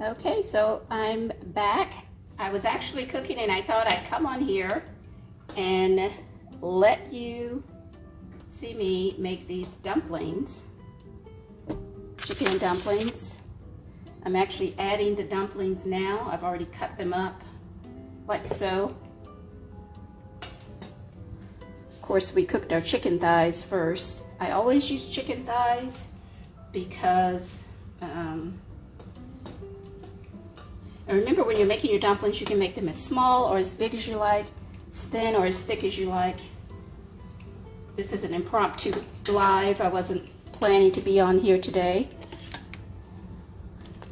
Okay, so I'm back. I was actually cooking and I thought I'd come on here and let you see me make these dumplings, chicken dumplings. I'm actually adding the dumplings now. I've already cut them up like so. Of course, we cooked our chicken thighs first. I always use chicken thighs because and remember, when you're making your dumplings, you can make them as small or as big as you like, as thin or as thick as you like. This is an impromptu live. I wasn't planning to be on here today.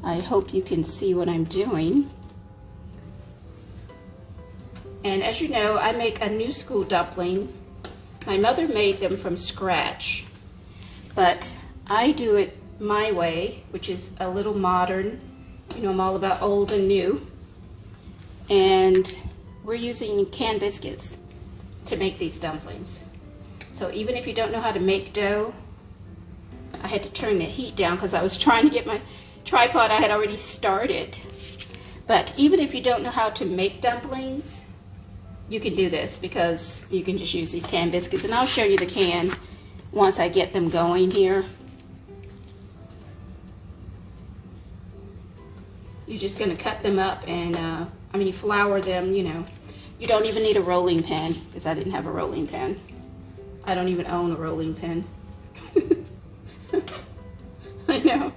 I hope you can see what I'm doing. And as you know, I make a new school dumpling. My mother made them from scratch, but I do it my way, which is a little modern. You know, I'm all about old and new. And we're using canned biscuits to make these dumplings. So even if you don't know how to make dough, I had to turn the heat down because I was trying to get my tripod. I had already started. But even if you don't know how to make dumplings, you can do this because you can just use these canned biscuits. And I'll show you the can once I get them going here. You're just going to cut them up and, you flour them, you know. You don't even need a rolling pin because I didn't have a rolling pin. I don't even own a rolling pin. I know.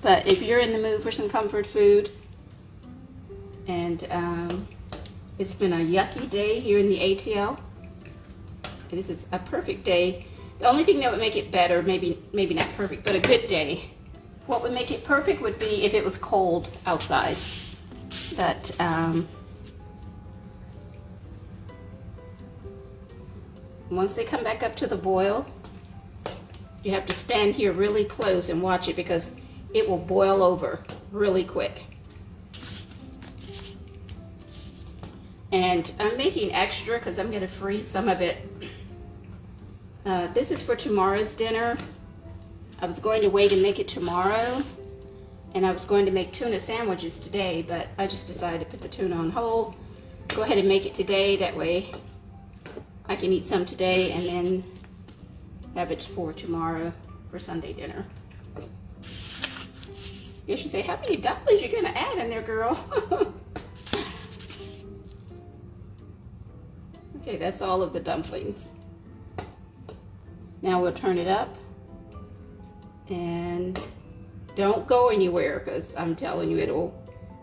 But if you're in the mood for some comfort food, and it's been a yucky day here in the ATL, this is a perfect day. The only thing that would make it better, maybe not perfect, but a good day. What would make it perfect would be if it was cold outside. But once they come back up to the boil, you have to stand here really close and watch it because it will boil over really quick. And I'm making extra because I'm going to freeze some of it. This is for tomorrow's dinner. I was going to wait and make it tomorrow, and I was going to make tuna sandwiches today, but I just decided to put the tuna on hold. Go ahead and make it today, that way I can eat some today and then have it for tomorrow for Sunday dinner. You should say, how many dumplings you gonna add in there, girl? Okay, that's all of the dumplings. Now we'll turn it up. And don't go anywhere because I'm telling you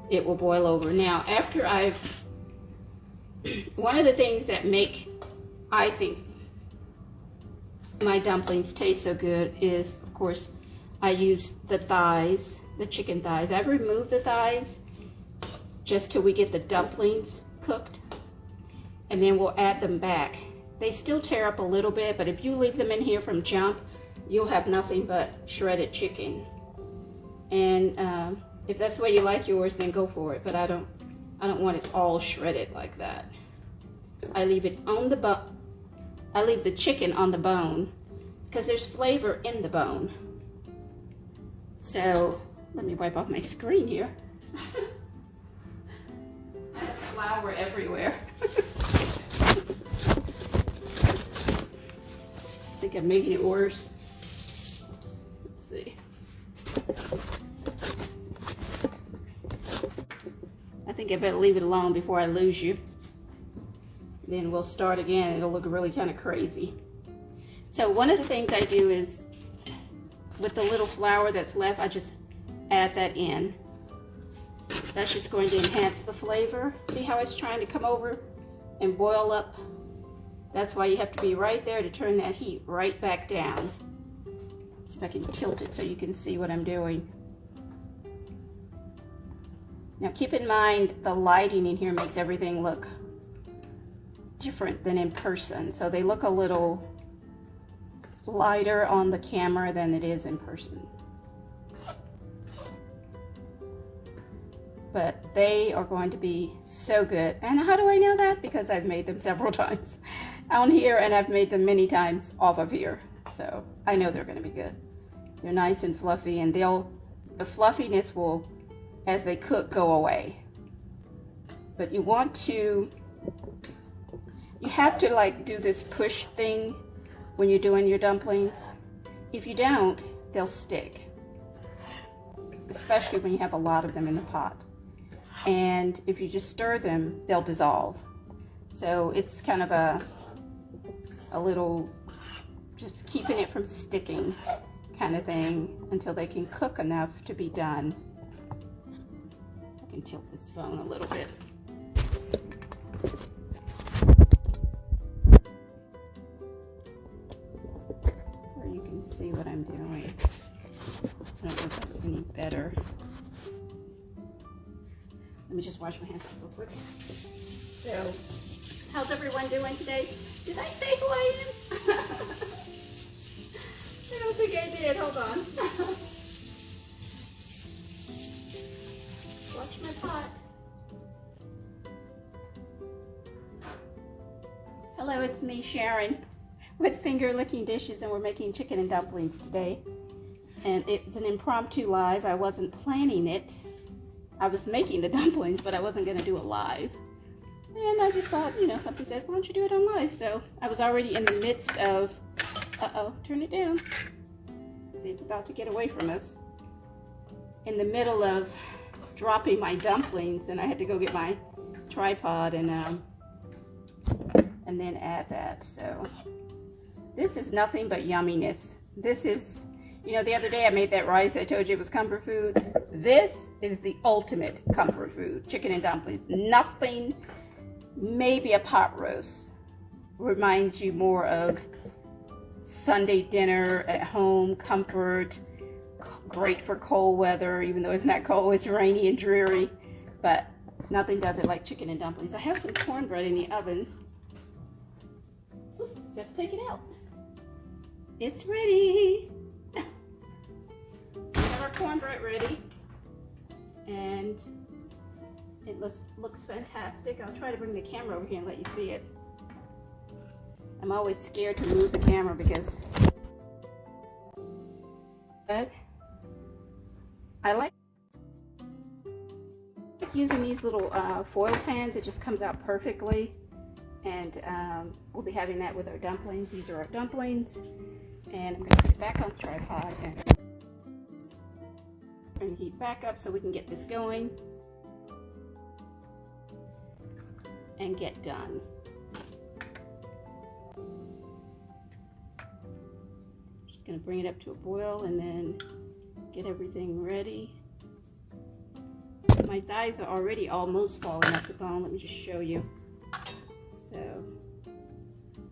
it will boil over. Now after one of the things that I think my dumplings taste so good is, of course, I use the thighs, the chicken thighs. I've removed the thighs just till we get the dumplings cooked, and then we'll add them back. They still tear up a little bit, but if you leave them in here from jump, you'll have nothing but shredded chicken. And if that's the way you like yours, then go for it. But I don't want it all shredded like that. I leave it on the bone. I leave the chicken on the bone because there's flavor in the bone. So let me wipe off my screen here. I have flour everywhere. I think I'm making it worse. See. I think I better leave it alone before I lose you. Then we'll start again. It'll look really kind of crazy. So one of the things I do is, with the little flour that's left, I just add that in. That's just going to enhance the flavor. See how it's trying to come over and boil up? That's why you have to be right there to turn that heat right back down. If I can tilt it so you can see what I'm doing. Now keep in mind the lighting in here makes everything look different than in person. So they look a little lighter on the camera than it is in person. But they are going to be so good. And how do I know that? Because I've made them several times on here, and I've made them many times off of here. So I know they're going to be good. They're nice and fluffy, and the fluffiness will, as they cook, go away. But you have to like do this push thing when you're doing your dumplings. If you don't, they'll stick, especially when you have a lot of them in the pot. And if you just stir them, they'll dissolve. So it's kind of a little, just keeping it from sticking kind of thing until they can cook enough to be done. I can tilt this phone a little bit. Where you can see what I'm doing. I don't know if that's any better. Let me just wash my hands real quick. So, how's everyone doing today? Did I say who I am? I don't think I did. Hold on. Watch my pot. Hello, it's me, Sharon, with Finger Licking Dishes, and we're making chicken and dumplings today. And it's an impromptu live. I wasn't planning it. I was making the dumplings, but I wasn't going to do it live. And I just thought, you know, somebody said, why don't you do it on live? So I was already in the midst of, turn it down. See, it's about to get away from us. In the middle of dropping my dumplings, and I had to go get my tripod and then add that. So this is nothing but yumminess. This is, you know, the other day I made that rice. I told you it was comfort food. This is the ultimate comfort food, chicken and dumplings. Nothing, maybe a pot roast reminds you more of Sunday dinner at home, comfort, great for cold weather, even though it's not cold, it's rainy and dreary, but nothing does it like chicken and dumplings. I have some cornbread in the oven. Oops, got to take it out. It's ready. We have our cornbread ready, and it looks fantastic. I'll try to bring the camera over here and let you see it. I'm always scared to move the camera because I like using these little foil pans. It just comes out perfectly, and we'll be having that with our dumplings. These are our dumplings, and I'm going to put it back on the tripod and turn the heat back up so we can get this going and get done. Just going to bring it up to a boil and then get everything ready. My thighs are already almost falling off the bone. Let me just show you. So,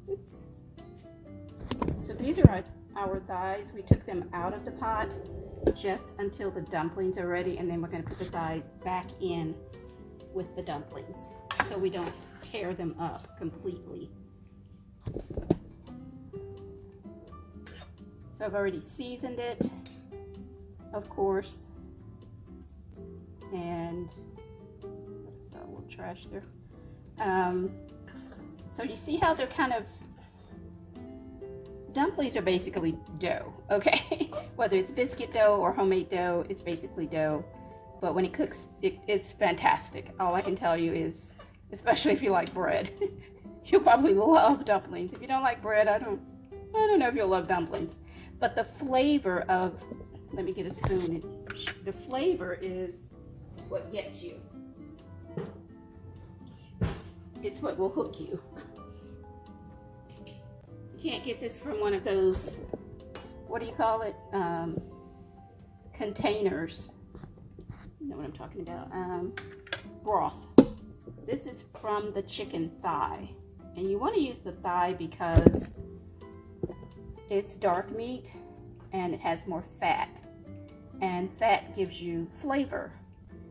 oops. So these are our thighs. We took them out of the pot just until the dumplings are ready, and then we're going to put the thighs back in with the dumplings so we don't tear them up completely. So I've already seasoned it, of course, and so a little trash there. So you see how they're kind of, dumplings are basically dough, okay? Whether it's biscuit dough or homemade dough, it's basically dough. But when it cooks, it's fantastic. All I can tell you is, especially if you like bread, you'll probably love dumplings. If you don't like bread, I don't know if you'll love dumplings. But the flavor of, let me get a spoon. The flavor is what gets you. It's what will hook you. You can't get this from one of those, what do you call it? Containers. You know what I'm talking about. Broth. This is from the chicken thigh. And you want to use the thigh because it's dark meat and it has more fat. And fat gives you flavor.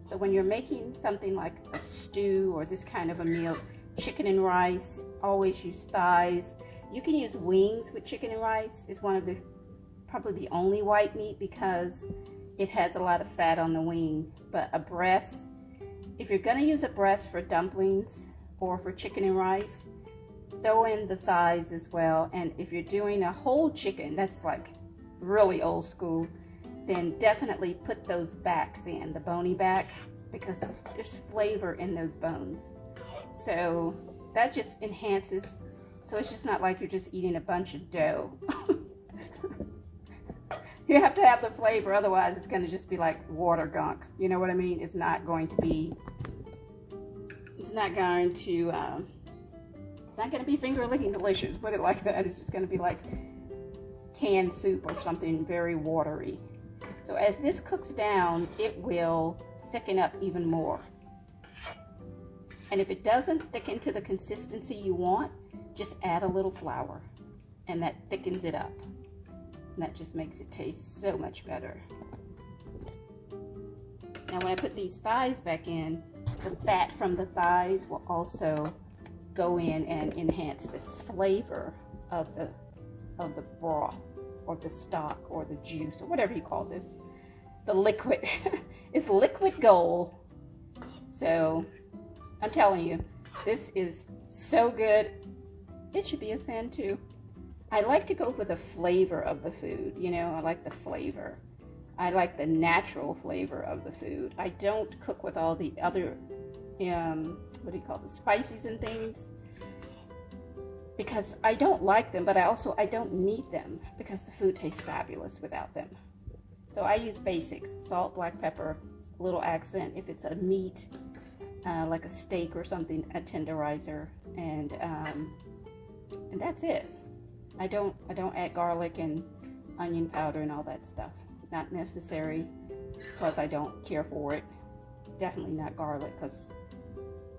So when you're making something like a stew or this kind of a meal, chicken and rice, always use thighs. You can use wings with chicken and rice. It's one of the, probably the only white meat because it has a lot of fat on the wing. But a breast, if you're gonna use a breast for dumplings or for chicken and rice, throw in the thighs as well. And if you're doing a whole chicken, that's like really old school, then definitely put those backs in, the bony back, because there's flavor in those bones. So that just enhances, so it's just not like you're just eating a bunch of dough. You have to have the flavor, otherwise it's going to just be like water gunk. You know what I mean? It's not going to be, it's not going to be finger licking delicious, put it like that. It's just going to be like canned soup or something very watery. So as this cooks down, it will thicken up even more. And if it doesn't thicken to the consistency you want, just add a little flour, and that thickens it up. And that just makes it taste so much better. Now when I put these thighs back in, the fat from the thighs will also go in and enhance this flavor of the broth or the stock or the juice or whatever you call this. The liquid. It's liquid gold. So I'm telling you, this is so good. It should be a sin too. I like to go for the flavor of the food, you know, I like the flavor. I like the natural flavor of the food. I don't cook with all the other, what do you call it, the spices and things, because I don't like them, but I don't need them because the food tastes fabulous without them. So I use basics, salt, black pepper, a little accent if it's a meat, like a steak or something, a tenderizer, and that's it. I don't add garlic and onion powder and all that stuff. Not necessary, because I don't care for it. Definitely not garlic, because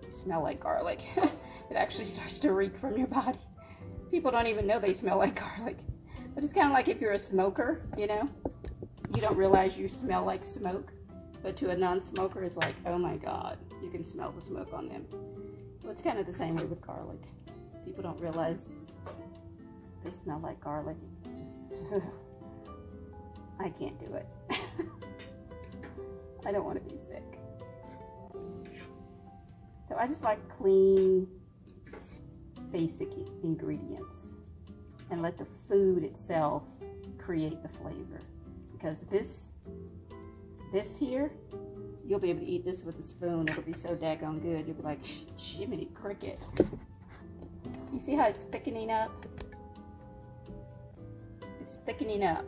you smell like garlic. It actually starts to reek from your body. People don't even know they smell like garlic. But it's kind of like if you're a smoker, you know? You don't realize you smell like smoke. But to a non-smoker, it's like, oh my God, you can smell the smoke on them. Well, it's kind of the same way with garlic. People don't realize they smell like garlic. Just, I can't do it. I don't want to be sick. So I just like clean, basic ingredients and let the food itself create the flavor. Because this here, you'll be able to eat this with a spoon. It'll be so daggone good. You'll be like, Jiminy Cricket. You see how it's thickening up? It's thickening up.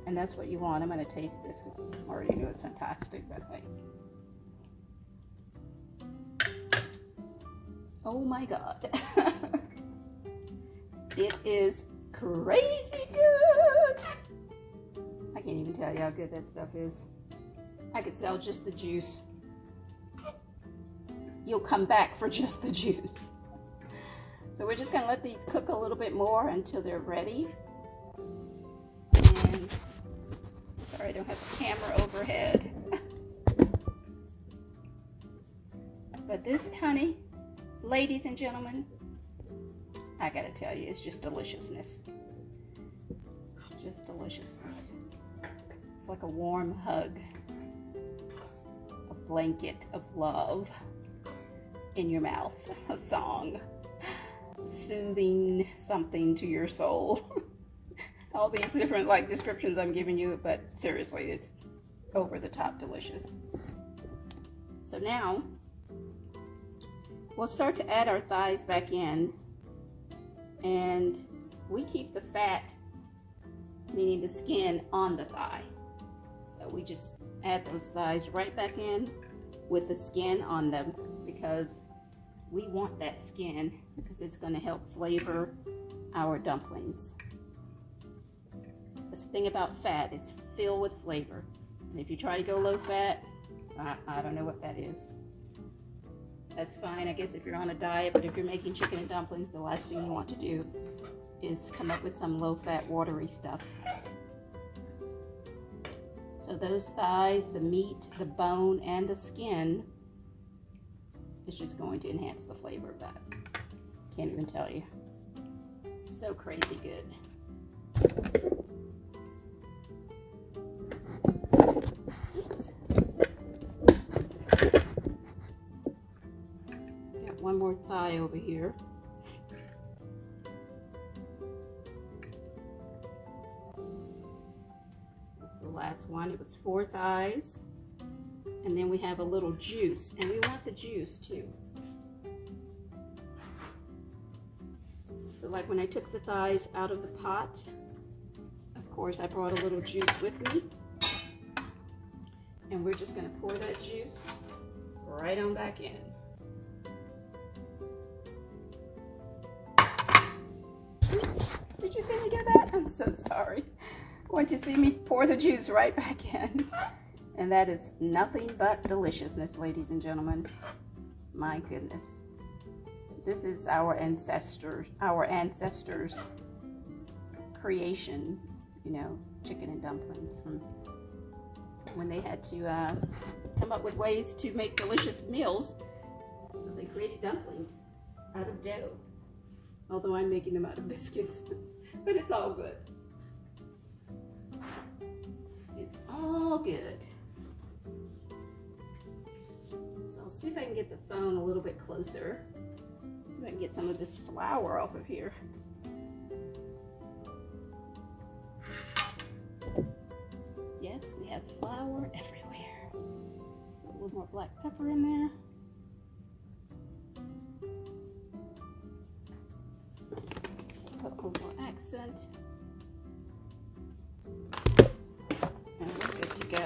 And that's what you want. I'm going to taste this because I already knew it's fantastic. But hey. Oh my God. It is crazy good. I can't even tell you how good that stuff is. I could sell just the juice. You'll come back for just the juice. So we're just going to let these cook a little bit more until they're ready. And sorry, I don't have the camera overhead. But this, honey, ladies and gentlemen, I gotta tell you, it's just deliciousness. Just deliciousness. It's like a warm hug, a blanket of love in your mouth, a song, soothing something to your soul. All these different like descriptions I'm giving you, but seriously, it's over the top delicious. So now we'll start to add our thighs back in, and we keep the fat, meaning the skin, on the thigh. So we just add those thighs right back in with the skin on them, because we want that skin, because it's going to help flavor our dumplings. That's the thing about fat, it's filled with flavor. And if you try to go low fat, I don't know what that is. That's fine, I guess, if you're on a diet, but if you're making chicken and dumplings, the last thing you want to do is come up with some low-fat, watery stuff. So those thighs, the meat, the bone, and the skin is just going to enhance the flavor of that. Can't even tell you. So crazy good. Oops. One more thigh over here. one. It was 4 thighs. And then we have a little juice, and we want the juice too. So like when I took the thighs out of the pot, of course I brought a little juice with me. And we're just gonna pour that juice right on back in. Oops, did you see me do that? I'm so sorry. Want you to see me pour the juice right back in. And that is nothing but deliciousness, ladies and gentlemen. My goodness. This is our ancestors' creation, you know, chicken and dumplings. When they had to come up with ways to make delicious meals, so they created dumplings out of dough. Although I'm making them out of biscuits, but it's all good. It's all good. So I'll see if I can get the phone a little bit closer. See if I can get some of this flour off of here. Yes, we have flour everywhere. Put a little more black pepper in there. Put a little more accent. And we're good to go.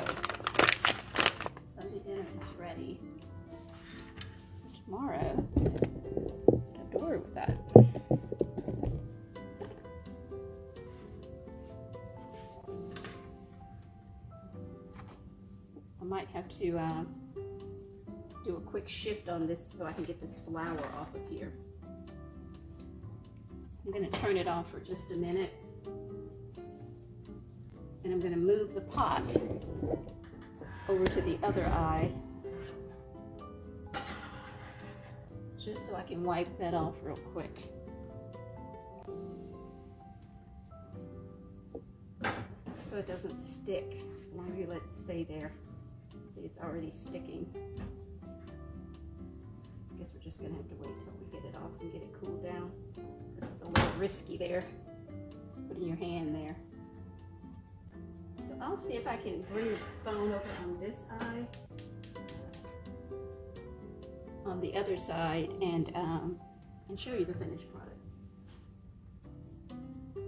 Sunday dinner is ready. Tomorrow, don't worry with that. I might have to do a quick shift on this so I can get this flour off of here. I'm going to turn it off for just a minute. And I'm going to move the pot over to the other eye. Just so I can wipe that off real quick. So it doesn't stick. As long as you let it stay there. See, it's already sticking. I guess we're just going to have to wait till we get it off and get it cooled down. It's a little risky there, putting your hand there. So I'll see if I can bring the phone over on this eye, on the other side, and show you the finished product. I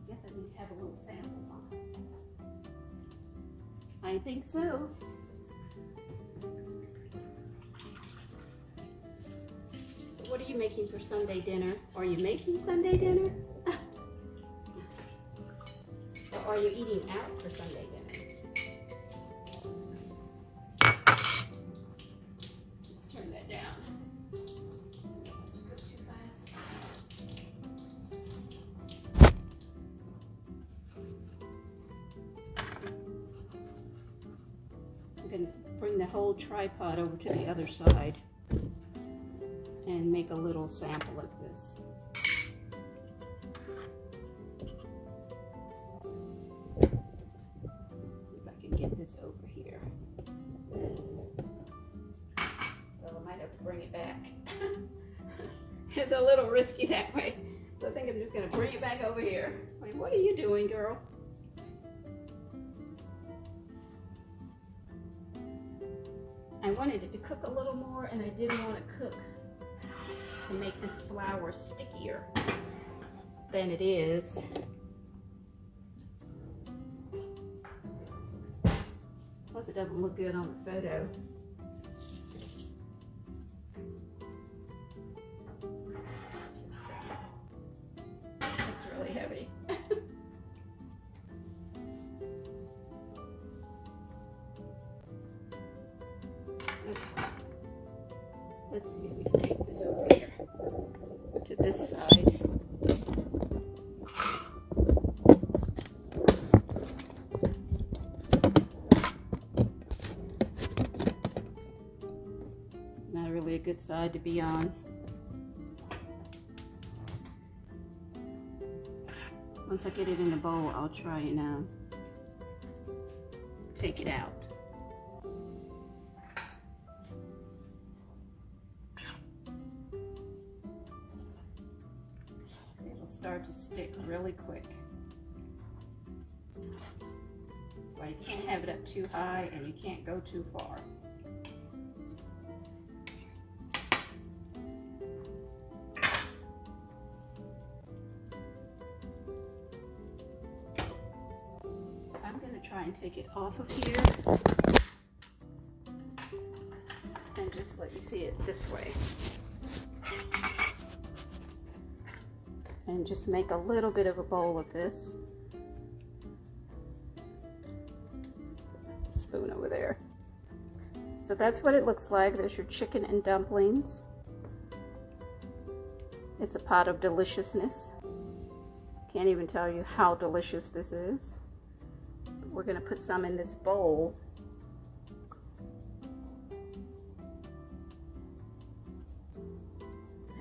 guess I need to have a little sample on. I think so. What are you making for Sunday dinner? Are you making Sunday dinner? Or are you eating out for Sunday dinner? Let's turn that down. Go too fast. I'm going to bring the whole tripod over to the other side and make a little sample of this. See if I can get this over here. Well, I might have to bring it back. It's a little risky that way. So I think I'm just gonna bring it back over here. Wait, what are you doing, girl? I wanted it to cook a little more, and I didn't want to cook to make this flour stickier than it is. Plus it doesn't look good on the photo. It's really heavy. Let's see if we can take this over here to this side. Not really a good side to be on. Once I get it in the bowl, I'll try and take it out. Start to stick really quick. Well, you can't have it up too high and you can't go too far. So I'm going to try and take it off of here and just let you see it this way. And just make a little bit of a bowl of this. Spoon over there. So that's what it looks like. There's your chicken and dumplings. It's a pot of deliciousness. Can't even tell you how delicious this is. We're gonna put some in this bowl.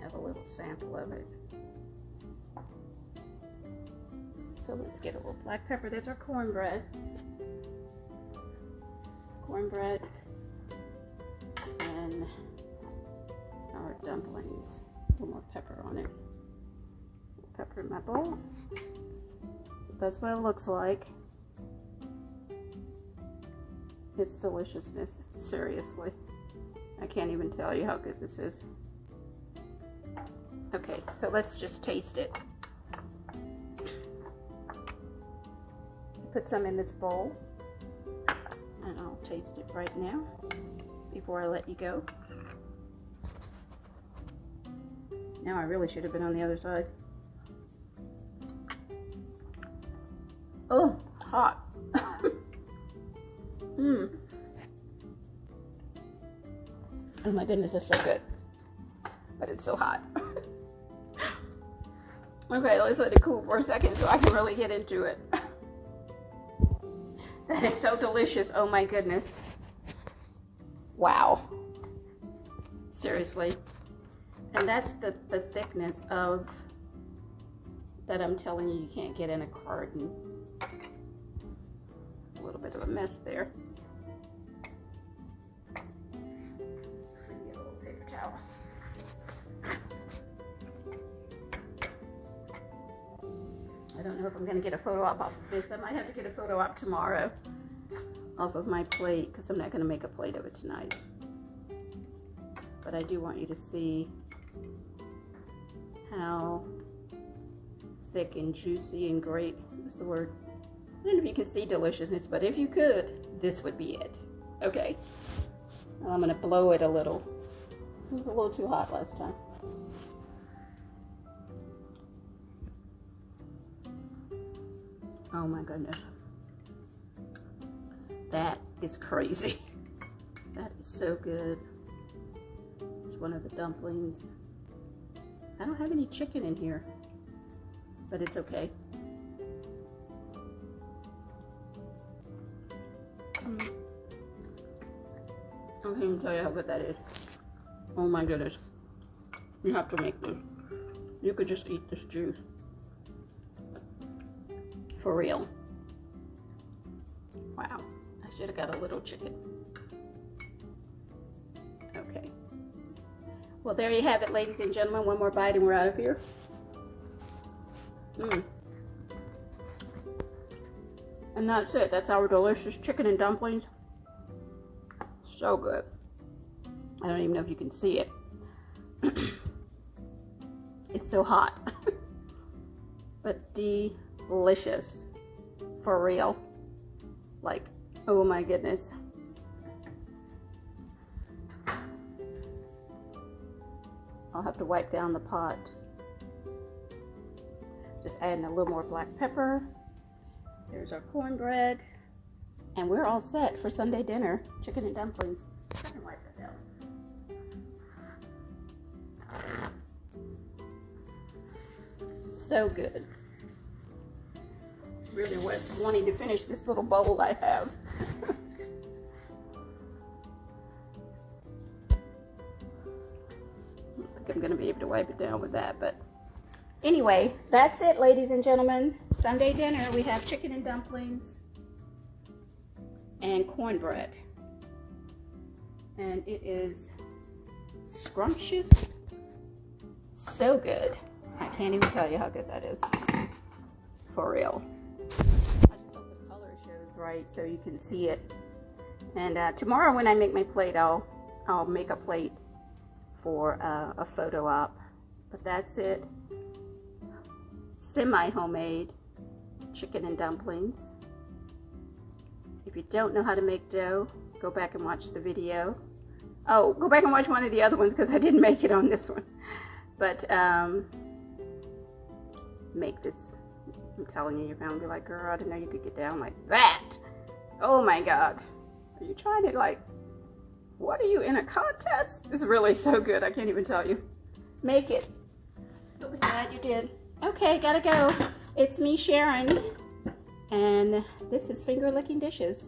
Have a little sample of it. So let's get a little black pepper. There's our cornbread. Cornbread and our dumplings. A little more pepper on it. Pepper in my bowl. So that's what it looks like. It's deliciousness. Seriously. I can't even tell you how good this is. Okay, so let's just taste it. Put some in this bowl. And I'll taste it right now before I let you go. Now I really should have been on the other side. Oh, hot. Oh my goodness, that's so good. But it's so hot. Okay, let's let it cool for a second so I can really get into it. That is so delicious. Oh my goodness. Wow. Seriously. And that's the thickness of that I'm telling you can't get in a carton. A little bit of a mess there. Get a little paper towel. I don't know if I'm going to get a photo op off of this. I might have to get a photo op tomorrow off of my plate because I'm not going to make a plate of it tonight. But I do want you to see how thick and juicy and great, what's the word? I don't know if you can see deliciousness, but if you could, this would be it. Okay. Well, I'm going to blow it a little. It was a little too hot last time. Oh my goodness. That is crazy. That is so good. It's one of the dumplings. I don't have any chicken in here, but it's okay. I can't even tell you how good that is. Oh my goodness. You have to make this. You could just eat this juice. For real. Wow. I should have got a little chicken. Okay. Well, there you have it, ladies and gentlemen. One more bite and we're out of here. And that's it. That's our delicious chicken and dumplings. So good. I don't even know if you can see it. It's so hot. But delicious. For real. Like, oh my goodness. I'll have to wipe down the pot. Just adding a little more black pepper. There's our cornbread. And we're all set for Sunday dinner. Chicken and dumplings. I can wipe that down. So good. Really wanting to finish this little bowl I have. I don't think I'm going to be able to wipe it down with that, but anyway, that's it, ladies and gentlemen. Sunday dinner, we have chicken and dumplings and cornbread. And it is scrumptious. So good. I can't even tell you how good that is. For real. I just hope the color shows right so you can see it. And tomorrow when I make my plate, I'll make a plate for a photo op. But that's it. Semi-homemade chicken and dumplings. If you don't know how to make dough, go back and watch the video. Oh, go back and watch one of the other ones because I didn't make it on this one. But make this. I'm telling you, you're gonna be like, girl, I didn't know you could get down like that. Oh my God. Are you trying to like, what are you, in a contest? It's really so good, I can't even tell you. Make it. But we're glad you did. Okay, gotta go. It's me, Sharon. And this is Finger Licking Dishes.